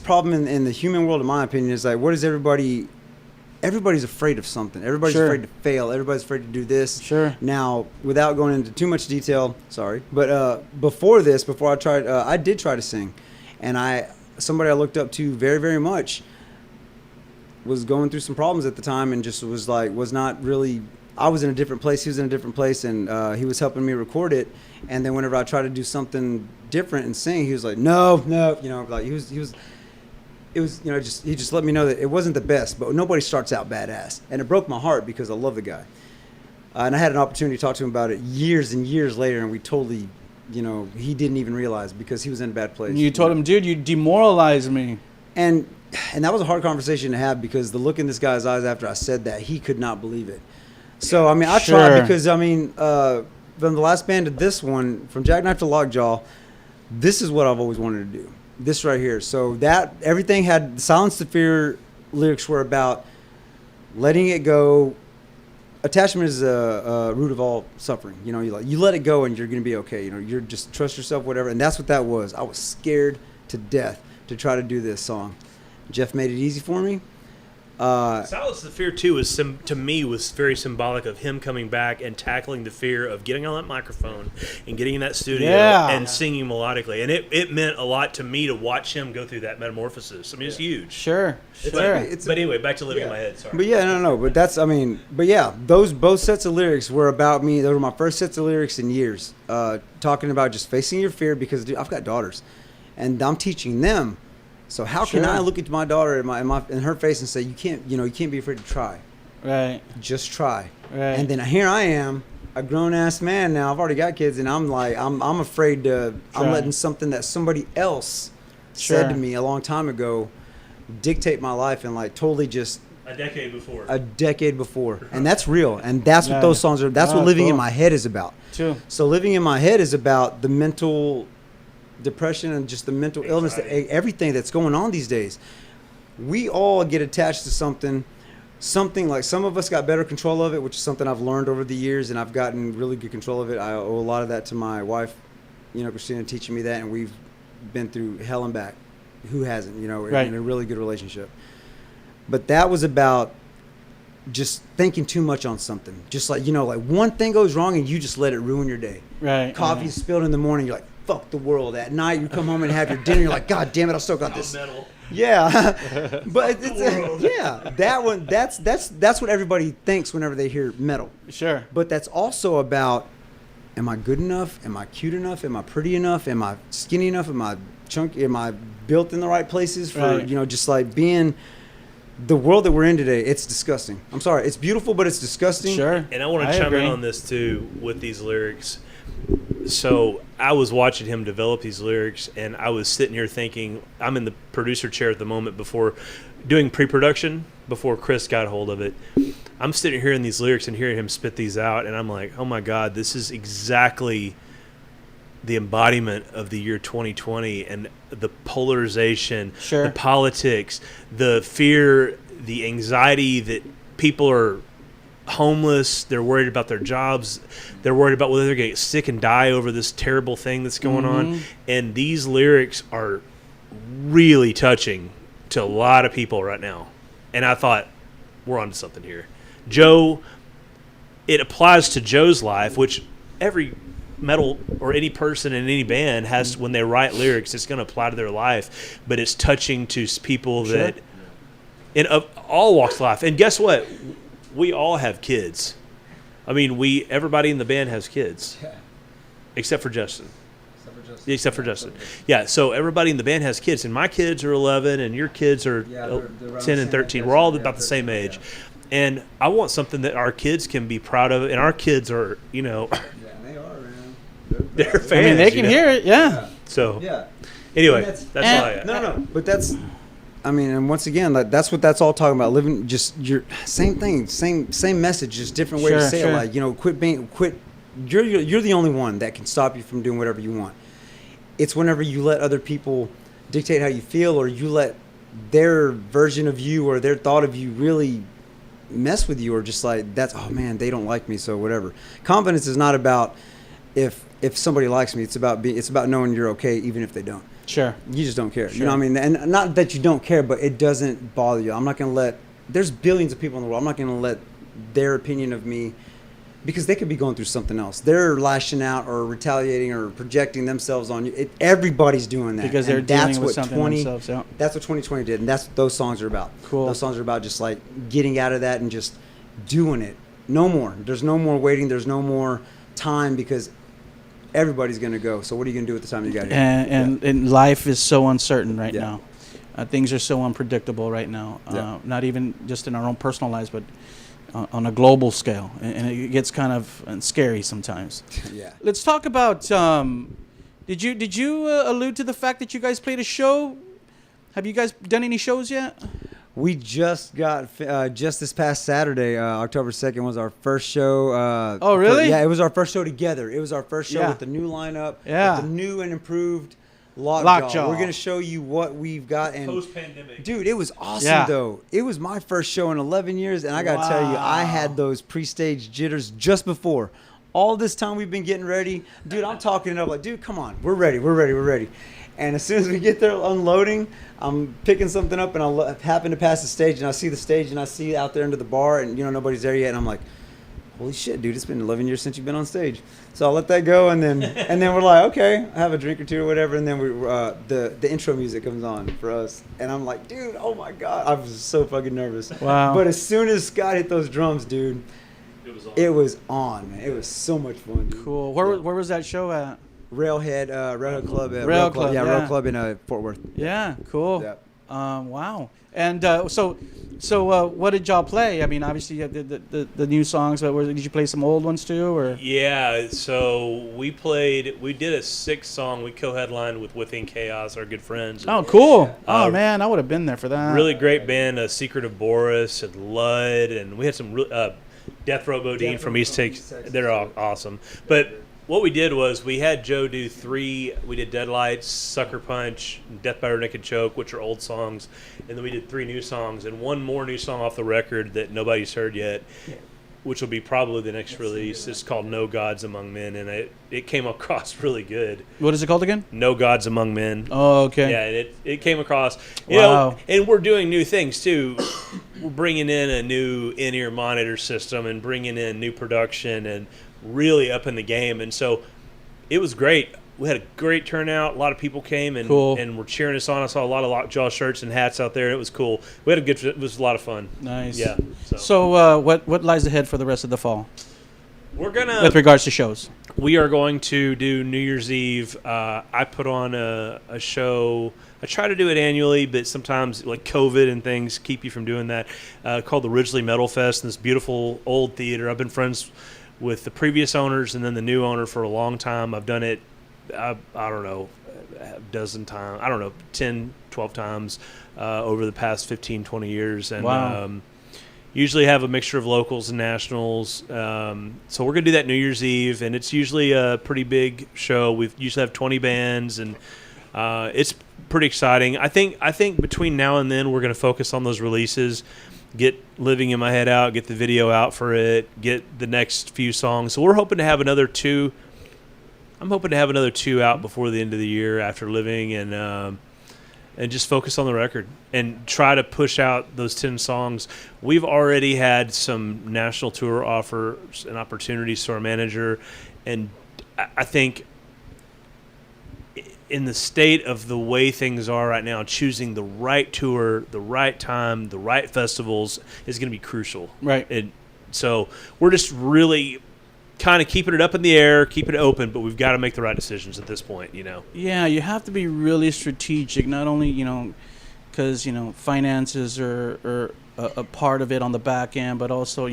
problem in the human world, in my opinion, is like, what is everybody's afraid of something. Everybody's Sure. afraid to fail. Everybody's afraid to do this. Sure. Now, without going into too much detail, sorry, but before I tried, I did try to sing, and somebody I looked up to very, very much was going through some problems at the time, and just was not really. I was in a different place. He was in a different place, and he was helping me record it. And then whenever I tried to do something different and sing, he was like, no, like he just let me know that it wasn't the best, but nobody starts out badass. And it broke my heart because I love the guy. And I had an opportunity to talk to him about it years and years later, and we totally, he didn't even realize because he was in a bad place. You told him, dude, you demoralized me. And that was a hard conversation to have, because the look in this guy's eyes after I said that, he could not believe it. So, I mean, I Sure. tried, because, from the last band to this one, from Jacknife to Lockjaw, this is what I've always wanted to do. This right here. So that everything had Silence the Fear lyrics were about letting it go. Attachment is a root of all suffering. You let it go and you're going to be okay. You're just trust yourself, whatever. And that's what that was. I was scared to death to try to do this song. Jeff made it easy for me. Silence the Fear, too, to me was very symbolic of him coming back and tackling the fear of getting on that microphone and getting in that studio and singing melodically. And it meant a lot to me to watch him go through that metamorphosis. I mean, it's huge. Sure. But anyway, back to Living in My Head. Sorry. But yeah, no. But yeah, those both sets of lyrics were about me. Those were my first sets of lyrics in years, talking about just facing your fear, because dude, I've got daughters, and I'm teaching them. So how can I look at my daughter in her face and say, you can't be afraid to try. Right. Just try. Right. And then here I am, a grown ass man now. I've already got kids, and I'm like, I'm afraid to. Try. I'm letting something that somebody else said to me a long time ago dictate my life, and like totally just a decade before. And that's real, and that's what those songs are. That's what Living in My Head is about. True. So Living in My Head is about the mental depression and just the mental illness, everything that's going on these days. We all get attached to something like, some of us got better control of it, which is something I've learned over the years, and I've gotten really good control of it. I owe a lot of that to my wife, Christina, teaching me that, and we've been through hell and back. Who hasn't, in a really good relationship. But that was about just thinking too much on something. Just like, like one thing goes wrong and you just let it ruin your day. Right. Coffee's spilled in the morning, you're like, fuck the world. At night, you come home and have your dinner, you're like, God damn it, I still got this. Metal. Yeah. But that one, that's what everybody thinks whenever they hear metal. Sure. But that's also about, am I good enough? Am I cute enough? Am I pretty enough? Am I skinny enough? Am I chunky? Am I built in the right places for, just like being the world that we're in today? It's disgusting. I'm sorry. It's beautiful, but it's disgusting. Sure. And I want to chime in on this too with these lyrics. So I was watching him develop these lyrics, and I was sitting here thinking, I'm in the producer chair at the moment before doing pre-production, before Chris got hold of it. I'm sitting here hearing these lyrics and hearing him spit these out, and I'm like, oh my God, this is exactly the embodiment of the year 2020 and the polarization, the politics, the fear, the anxiety that people are homeless, they're worried about their jobs, they're worried about whether they're going to get sick and die over this terrible thing that's going on. And these lyrics are really touching to a lot of people right now. And I thought, we're onto something here. Joe, it applies to Joe's life, which every metal or any person in any band has, when they write lyrics, it's going to apply to their life, but it's touching to people that in all walks of life. And guess what? We all have kids. I mean, everybody in the band has kids, except for Justin. Except for Justin. Yeah, so everybody in the band has kids, and my kids are 11, and your kids are 10 and 13. We're all about the same age. And I want something that our kids can be proud of, and our kids are, They are, man. They're fans. I mean, they can hear it, So, anyway, that's all I got. No, but that's I mean, and once again, like, that's what that's all talking about. Living just your same thing, same message, just different way to say it. Like, you know, quit. You're the only one that can stop you from doing whatever you want. It's whenever you let other people dictate how you feel, or you let their version of you or their thought of you really mess with you, or just like, that's, oh man, they don't like me, so whatever. Confidence is not about if somebody likes me. It's about knowing you're okay even if they don't. Sure. You just don't care. Sure. You know what I mean? And not that you don't care, but it doesn't bother you. I'm not going to let, there's billions of people in the world. I'm not going to let their opinion of me, because they could be going through something else. They're lashing out or retaliating or projecting themselves on you. Everybody's doing that. Because they're dealing with something themselves. Yeah. That's what 2020 did, and that's what those songs are about. Cool. Those songs are about just like getting out of that and just doing it. No more. There's no more waiting. There's no more time, because everybody's going to go. So what are you going to do with the time you got here? And life is so uncertain right Yeah. now. Things are so unpredictable right now. Yeah. Not even just in our own personal lives, but on a global scale. And it gets kind of scary sometimes. Yeah. Let's talk about, did you allude to the fact that you guys played a show? Have you guys done any shows yet? We just got, just this past Saturday, October 2nd, was our first show. Oh, really? Yeah, it was our first show together. It was our first show Yeah. with the new lineup, Yeah. with the new and improved Lockjaw. Lockjaw. We're going to show you what we've got. And Post-pandemic. dude, it was awesome, Yeah. though. It was my first show in 11 years, and I got to tell you, I had those pre-stage jitters just before. All this time we've been getting ready. Dude, I'm talking it up like, dude, come on. We're ready. And as soon as we get there unloading, I'm picking something up, and I happen to pass the stage, and I see the stage, and I see out there into the bar, and, you know, nobody's there yet. And I'm like, holy shit, dude, it's been 11 years since you've been on stage. So I'll let that go, and then we're like, okay, I have a drink or two or whatever, and then the intro music comes on for us, and I'm like, dude, oh my god, I was so fucking nervous. Wow. But as soon as Scott hit those drums, dude, it was on, man. It was so much fun, dude. Cool. Where was that show at? Railhead Club. Rail Club, yeah. Rail Club in Fort Worth. Yeah, cool. Yeah. Wow. And so what did y'all play? I mean, obviously you had the new songs, but did you play some old ones too, or? Yeah, so we did a 6-song, we co-headlined with Within Chaos, our good friends. Oh, cool. Oh, man, I would have been there for that. Really great band, Secret of Boris and Lud, and we had some Death Row Bodine from East Texas. They're all awesome. But what we did was we had Joe do 3. We did Deadlights, Sucker Punch, Death by Naked Choke, which are old songs, and then we did 3 new songs and one more new song off the record that nobody's heard yet, which will be probably the next release. It's called No Gods Among Men, and it came across really good. What is it called again? No Gods Among Men. Oh, okay. Yeah, and it came across. You Wow. know, and we're doing new things too. We're bringing in a new in-ear monitor system and bringing in new production and really up in the game. And so it was great. We had a great turnout. A lot of people came and Cool. and were cheering us on. I saw a lot of Lockjaw shirts and hats out there. It was cool. We had it was a lot of fun. Nice. Yeah. So what lies ahead for the rest of the fall We're gonna with regards to shows? We are going to do New Year's Eve. I put on a show. I try to do it annually, but sometimes like COVID and things keep you from doing that. Called the Ridgely Metal Fest in this beautiful old theater. I've been friends with the previous owners and then the new owner for a long time. I've done it, I don't know, a dozen times. I don't know, 10, 12 times over the past 15, 20 years. And Wow. Usually have a mixture of locals and nationals. So we're going to do that New Year's Eve, and it's usually a pretty big show. We usually have 20 bands, and it's pretty exciting. I think between now and then we're going to focus on those releases, get Living in My Head out, get the video out for it, get the next few songs. So we're hoping to have another 2. I'm hoping to have another 2 out before the end of the year after Living, and just focus on the record and try to push out those 10 songs. We've already had some national tour offers and opportunities to our manager, and I think in the state of the way things are right now, choosing the right tour, the right time, the right festivals is going to be crucial. Right. And so we're just really kind of keeping it up in the air, keep it open, but we've got to make the right decisions at this point, you know. Yeah, you have to be really strategic, not only, because, finances are a part of it on the back end, but also,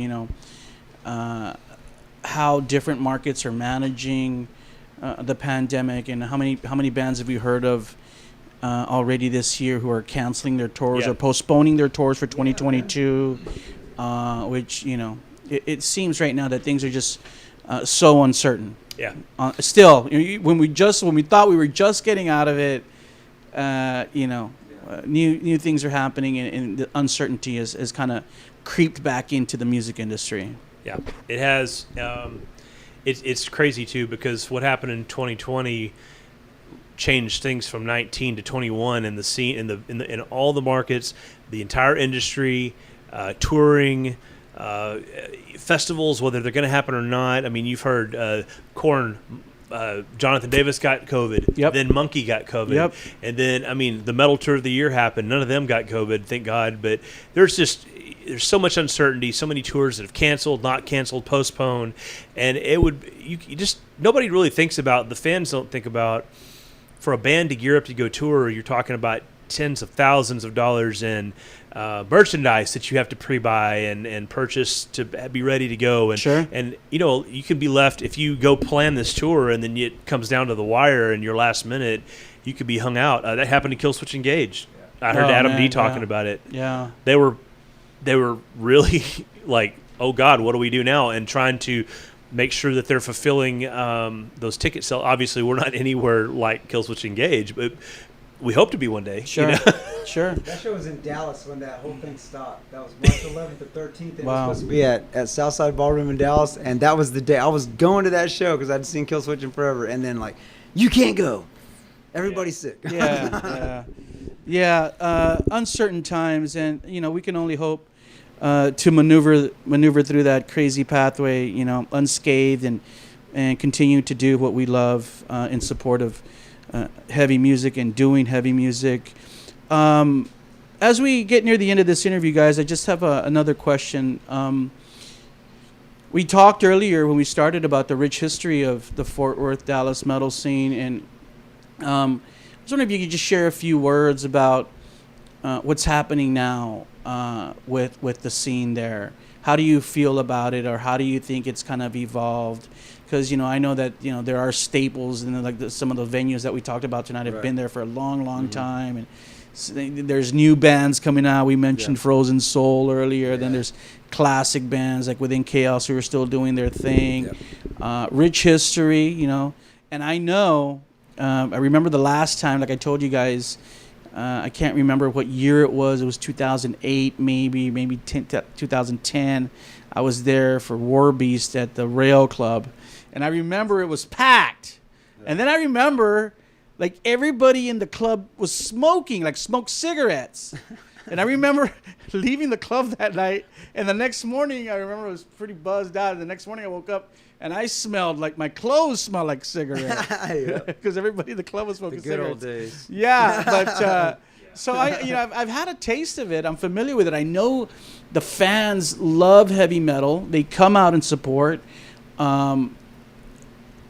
how different markets are managing the pandemic, and how many bands have we heard of already this year who are canceling their tours Yeah. or postponing their tours for 2022, which, you know, it seems right now that things are just so uncertain. Yeah. Still, when we thought we were just getting out of it, you know, new things are happening, and the uncertainty has kind of creeped back into the music industry. Yeah, it has. It's crazy too, because what happened in 2020 changed things from 19 to 21 in the scene, in all the markets, the entire industry, touring, festivals, whether they're going to happen or not. I mean, you've heard Korn. Jonathan Davis got COVID. Yep. Then Monkey got COVID. Yep. And then, I mean, the Metal Tour of the Year happened. None of them got COVID, thank God. But there's so much uncertainty, so many tours that have canceled, not canceled, postponed. And you just, nobody really thinks about, the fans don't think about, for a band to gear up to go tour, you're talking about tens of thousands of dollars in merchandise that you have to pre-buy and purchase to be ready to go. And, Sure. And, you know, you can be left, if you go plan this tour and then it comes down to the wire and your last minute, you could be hung out. That happened to Killswitch Engage. I heard Adam D talking about it. Yeah. They were really like, oh God, what do we do now? And trying to make sure that they're fulfilling those ticket sales. Obviously, we're not anywhere like Killswitch Engage, but we hope to be one day. Sure. You know? Sure. That show was in Dallas when that whole thing stopped. That was March 11th or 13th. And Wow. it was supposed to be at Southside Ballroom in Dallas. And that was the day I was going to that show because I'd seen Killswitch in forever. And then, like, you can't go. Everybody's sick. Uncertain times, and you know, we can only hope to maneuver through that crazy pathway, you know, unscathed, and continue to do what we love in support of heavy music and doing heavy music. As we get near the end of this interview, guys, I just have another question. We talked earlier when we started about the rich history of the Fort Worth, Dallas metal scene, and I was wondering if you could just share a few words about what's happening now with the scene there. How do you feel about it, or how do you think it's kind of evolved? Because, you know, I know that, you know, there are staples, and like some of the venues that we talked about tonight have been there for a long time, and there's new bands coming out. We mentioned Frozen Soul earlier. Then there's classic bands like Within Chaos who are still doing their thing. Rich history, you know. And I know, I remember the last time, like I told you guys, I can't remember what year it was. It was 2008, maybe 2010. I was there for WARBEAST at the Rail Club, and I remember it was packed. And then I remember, like, everybody in the club was smoking, like smoked cigarettes. And I remember leaving the club that night, and the next morning I remember I was pretty buzzed out. And the next morning I woke up and I smelled like my clothes smelled like cigarettes because everybody in the club was smoking The good cigarettes. old days. Yeah, but so I've had a taste of it. I'm familiar with it. I know the fans love heavy metal. They come out and support.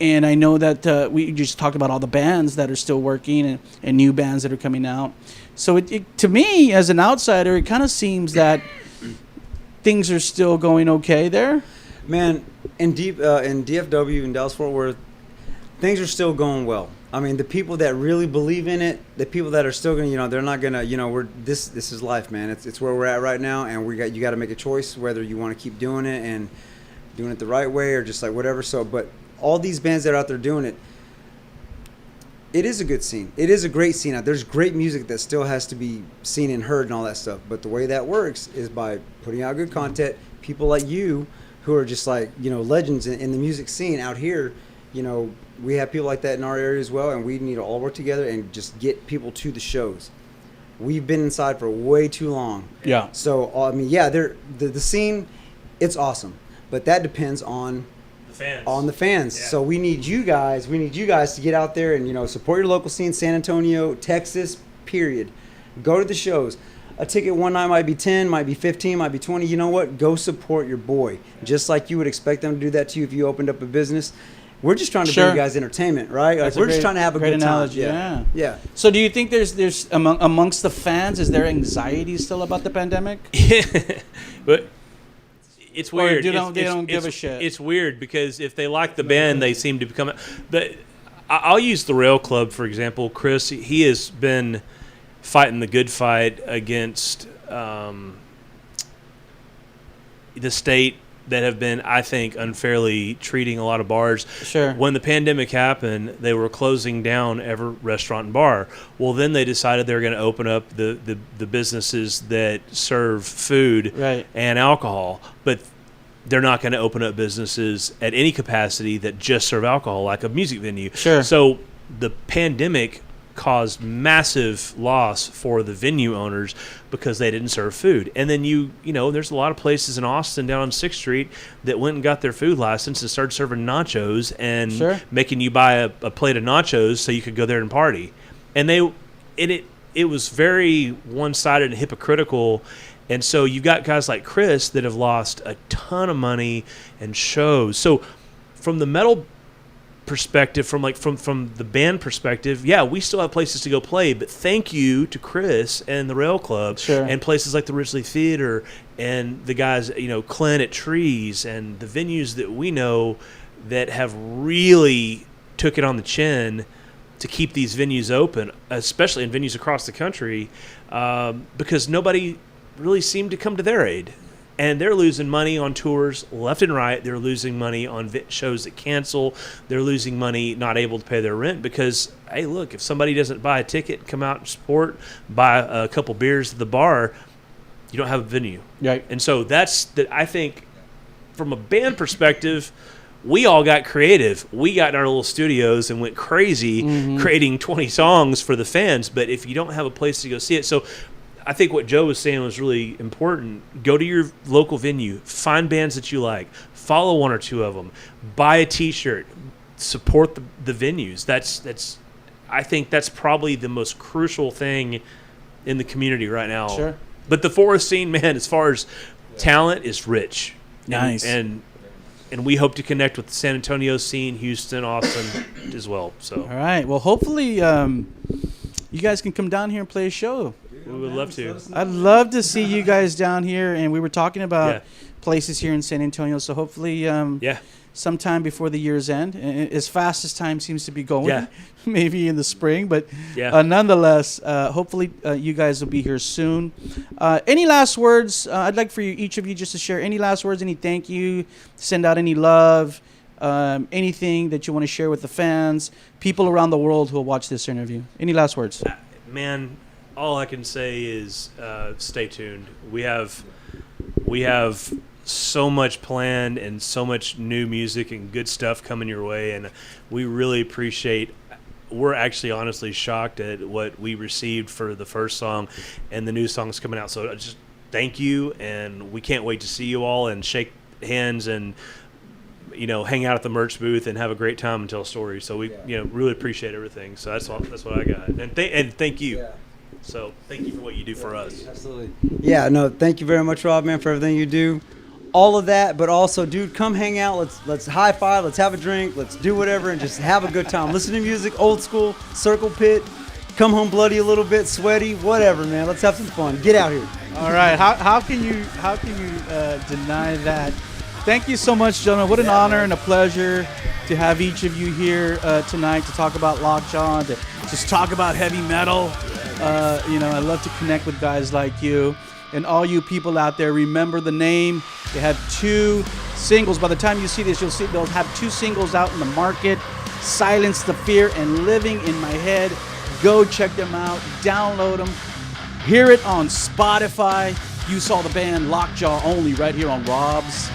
And I know that we just talked about all the bands that are still working and new bands that are coming out. So it to me, as an outsider, it kind of seems that things are still going okay there. Man, in DFW, in Dallas-Fort Worth, things are still going well. I mean, the people that really believe in it, the people that are still going to, you know, they're not going to, you know, this is life, man. It's where we're at right now, and you got to make a choice whether you want to keep doing it and doing it the right way or just like whatever. So, but all these bands that are out there doing it, it is a good scene. It is a great scene. There's great music that still has to be seen and heard and all that stuff. But the way that works is by putting out good content. People like you, who are just like, you know, legends in the music scene out here, you know, we have people like that in our area as well, and we need to all work together and just get people to the shows. We've been inside for way too long. Yeah. So, I mean, yeah, the scene, it's awesome. But that depends on the fans. Yeah. So we need you guys to get out there and, you know, support your local scene, San Antonio, Texas, period. Go to the shows. A ticket one night might be 10, might be 15, might be 20. You know what? Go support your boy. Just like you would expect them to do that to you if you opened up a business. We're just trying to bring you guys entertainment, right? Like, we're just trying to have a great good analogy. time. Yeah. So do you think there's amongst the fans, is there anxiety still about the pandemic? But it's weird. Or they don't give a shit? It's weird because if they like the band, they seem to become. But I'll use the Rail Club, for example. Chris, he has been fighting the good fight against the state that have been, I think, unfairly treating a lot of bars. Sure. When the pandemic happened, they were closing down every restaurant and bar. Well, then they decided they were going to open up the businesses that serve food Right. and alcohol. But they're not going to open up businesses at any capacity that just serve alcohol, like a music venue. Sure. So the pandemic caused massive loss for the venue owners because they didn't serve food. And then you know, there's a lot of places in Austin down on 6th Street that went and got their food license and started serving nachos and Sure. making you buy a plate of nachos so you could go there and party. And it was very one-sided and hypocritical. And so you've got guys like Chris that have lost a ton of money and shows. So from the metal perspective, from the band perspective, yeah, we still have places to go play, but thank you to Chris and the Rail Club. Sure. And places like the Ridgely Theater and the guys, you know, Clint at Trees, and the venues that we know that have really took it on the chin to keep these venues open, especially in venues across the country, because nobody really seemed to come to their aid. And they're losing money on tours left and right. They're losing money on shows that cancel. They're losing money not able to pay their rent because, hey, look, if somebody doesn't buy a ticket, come out and support, buy a couple beers at the bar, you don't have a venue. Right. And so I think from a band perspective, we all got creative. We got in our little studios and went crazy creating 20 songs for the fans. But if you don't have a place to go see it, so I think what Joe was saying was really important. Go to your local venue, find bands that you like, follow one or two of them, buy a T-shirt, support the venues. I think that's probably the most crucial thing in the community right now. Sure. But the Forest scene, man, as far as talent, is rich. Nice. And we hope to connect with the San Antonio scene, Houston, Austin as well. So All right. Well, hopefully you guys can come down here and play a show. we would love to. I'd love to see you guys down here. And we were talking about Yeah. places here in San Antonio. So hopefully Yeah. sometime before the year's end, as fast as time seems to be going, Yeah. maybe in the spring. But Yeah. nonetheless, hopefully you guys will be here soon. Any last words? I'd like for each of you just to share any last words, any thank you, send out any love, anything that you want to share with the fans, people around the world who will watch this interview. Any last words? Man, all I can say is stay tuned. We have so much planned and so much new music and good stuff coming your way, and we really appreciate. We're actually honestly shocked at what we received for the first song and the new songs coming out. So just thank you, and we can't wait to see you all and shake hands and hang out at the merch booth and have a great time and tell stories. So we really appreciate everything. So that's what I got. And thank you. Yeah. So thank you for what you do for us. Absolutely. Yeah, no, thank you very much, Rob, man, for everything you do. All of that, but also, dude, come hang out. Let's high five. Let's have a drink. Let's do whatever and just have a good time. Listen to music, old school, circle pit. Come home bloody a little bit, sweaty, whatever, man. Let's have some fun. Get out here. All right. How can you deny that? Thank you so much, gentlemen. What an honor and a pleasure to have each of you here tonight to talk about Lockjaw, to just talk about heavy metal. I love to connect with guys like you. And all you people out there, remember the name. They have 2 singles. By the time you see this, you'll see they'll have 2 singles out in the market. Silence the Fear and Living in My Head. Go check them out. Download them. Hear it on Spotify. You saw the band Lockjaw only right here on Rob's